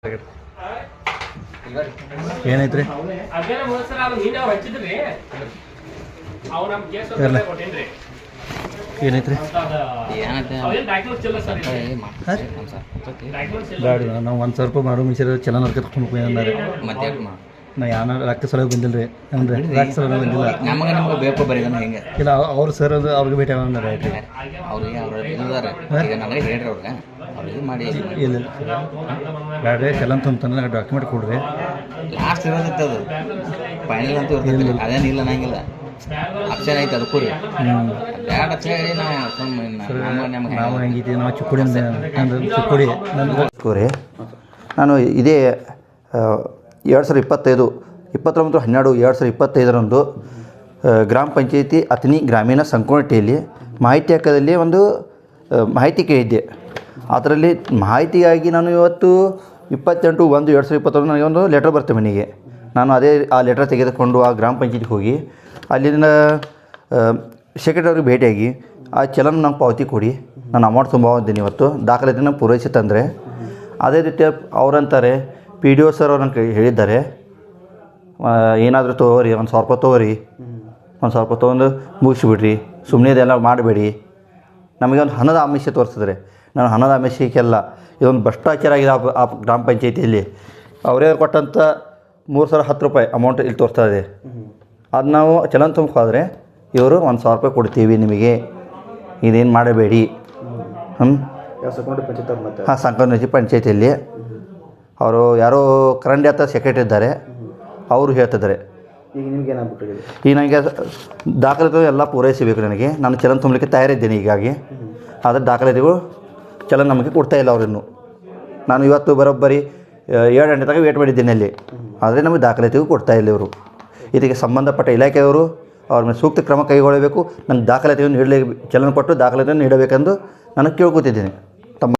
ಏನೈತ್ರಿ ಏನೈತ್ರಿ ಬ್ಯಾಡ ನಾವು 1,000 ರೂಪಾಯಿ ಮಾಡೋ ಮಿಷರ್ ಚಲನ ಕತ್ಕೊಂಡು ಹೋಗ್ಯಾರ ನಾ ಯಾನ ರಕ್ತ ಸಲಹೆ ಬಂದಿಲ್ಲ ರೀ ಅಂದ್ರೆ ರಕ್ತ ಸಲಹೆ ಬಂದಿಲ್ಲ ನಮಗೆ ಬೇಕು ಬರೀ ಹೆಂಗೆ ಇಲ್ಲ ಅವ್ರು ಸರ್ ಅದು ಅವ್ರಿಗೆ ಭೇಟಿ ಆಗೋಣ ಅವ್ರಿಗೆ ಈಗ ನನಗೆ ಹೇಳ್ರಿ ಅವ್ರಿಗೆ ಅವ್ರಿಗೆ ಮಾಡಿ ಇಲ್ಲ ಬ್ಯಾಡ ಚಲನ್ ತುಂಬ್ತಾನೆ ಡಾಕ್ಯುಮೆಂಟ್ ಕೊಡ್ರಿ ಲಾಸ್ಟ್ ಇರೋದೈತೆ ಅದು ಫೈನಲ್ ಅಂತೂ ಇರ್ತೈತಿ ಅದೇನಿಲ್ಲ ನಂಗಿಲ್ಲ ಆಪ್ಷನ್ ಐತೆ ಅದಕ್ಕೂ ರೀ ಬ್ಯಾಡ ಅಂತ ಹೇಳಿ ನಾವು ಹೆಂಗಿದ್ದೀವಿ ನಾವು ಚಿಕ್ಕುಡಿ ಚಿಕ್ಕುಡಿ ರೀ ನಾನು ಇದೇ 2025 29/12/2025 ಗ್ರಾಮ ಪಂಚಾಯಿತಿ ಅಥಣಿ ಗ್ರಾಮೀಣ ಸಂಕೋನಟ್ಟಿಯಲ್ಲಿ ಮಾಹಿತಿ ಹಕ್ಕದಲ್ಲಿ ಒಂದು ಮಾಹಿತಿ ಕೇಳಿದ್ದೆ. ಅದರಲ್ಲಿ ಮಾಹಿತಿಯಾಗಿ ನಾನು ಇವತ್ತು 28/1/2021 ನನಗೆ ಒಂದು ಲೆಟ್ರ್ ಬರ್ತೇವೆ ಮನೆಗೆ. ನಾನು ಅದೇ ಆ ಲೆಟ್ರ್ ತೆಗೆದುಕೊಂಡು ಆ ಗ್ರಾಮ ಪಂಚಾಯಿತಿಗೆ ಹೋಗಿ ಅಲ್ಲಿಂದ ಸೆಕ್ರೆಟರಿ ಅವ್ರಿಗೆ ಭೇಟಿಯಾಗಿ ಆ ಚಲನ್ ನಂಗೆ ಪಾವತಿ ಕೊಡಿ, ನಾನು ಅಮೌಂಟ್ ತುಂಬ ಇದ್ದೀನಿ ಇವತ್ತು ದಾಖಲಾತಿನ ಪೂರೈಸಿ ತಂದರೆ. ಅದೇ ರೀತಿ ಅವರಂತಾರೆ ಪಿ ಡಿ ಒ ಸರ್ ಅವ್ರು ನನಗೆ ಹೇಳಿದ್ದಾರೆ, ಏನಾದರೂ ತೊಗೋರಿ 1,000 ರೂಪಾಯಿ ತೊಗೋರಿ, 1,000 ರೂಪಾಯಿ ತೊಗೊಂಡು ಮುಗಿಸ್ಬಿಡ್ರಿ, ಸುಮ್ಮನೆ ಇದೆಲ್ಲ ಮಾಡಬೇಡಿ. ನಮಗೆ ಒಂದು ಹಣದ ಆಮಿಷ ತೋರಿಸಿದ್ರೆ ನಾನು ಹಣದ ಆಮಿಷಕ್ಕೆಲ್ಲ ಇದೊಂದು ಭ್ರಷ್ಟಾಚಾರ ಆಗಿದೆ ಆ ಗ್ರಾಮ ಪಂಚಾಯಿತಿಯಲ್ಲಿ. ಅವರೇ ಕೊಟ್ಟಂಥ 310 ರೂಪಾಯಿ ಅಮೌಂಟ್ ಇಲ್ಲಿ ತೋರಿಸ್ತಾ ಇದೆ. ಅದು ನಾವು ಚಲನ್ ತುಂಬಿಕೋದ್ರೆ ಇವರು 1,000 ರೂಪಾಯಿ ಕೊಡ್ತೀವಿ ನಿಮಗೆ, ಇದೇನು ಮಾಡಬೇಡಿ. ಹಾಂ, ಸಂಕೋನಟ್ಟಿ ಪಂಚಾಯಿತಿಯಲ್ಲಿ ಅವರು ಯಾರೋ ಕರಂಡಿ ಅಂತ ಸೆಕ್ರೆಟರಿ ಇದ್ದಾರೆ, ಅವರು ಹೇಳ್ತಿದ್ದಾರೆ. ಈಗ ನಿಮ್ಗೆ ಏನಾಗ್ಬಿಟ್ಟಿದೆ? ಈಗ ನನಗೆ ದಾಖಲಾತಿಗಳು ಎಲ್ಲ ಪೂರೈಸಬೇಕು. ನಾನು ಚಲನ್ ತುಂಬಲಿಕ್ಕೆ ತಯಾರಿದ್ದೇನೆ ಹೀಗಾಗಿ. ಆದರೆ ದಾಖಲಾತಿಗಳು ಚಲನ್ ನಮಗೆ ಕೊಡ್ತಾಯಿಲ್ಲ ಅವರಿನ್ನು. ನಾನು ಇವತ್ತು ಬರೋಬ್ಬರಿ 7 ಗಂಟೆ ತನಕ ವೇಟ್ ಮಾಡಿದ್ದೇನೆ ಅಲ್ಲಿ, ಆದರೆ ನಮಗೆ ದಾಖಲಾತಿಗೂ ಕೊಡ್ತಾಯಿಲ್ಲ ಇವರು. ಇದಕ್ಕೆ ಸಂಬಂಧಪಟ್ಟ ಇಲಾಖೆಯವರು ಅವ್ರ ಮೇಲೆ ಸೂಕ್ತ ಕ್ರಮ ಕೈಗೊಳ್ಳಬೇಕು. ನನಗೆ ದಾಖಲಾತಿಯನ್ನು ನೀಡಲೇ ಚಲನ್ ಕೊಟ್ಟು ದಾಖಲಾತಿಯನ್ನು ನೀಡಬೇಕೆಂದು ನಾನು ಕೇಳ್ಕೊತಿದ್ದೀನಿ.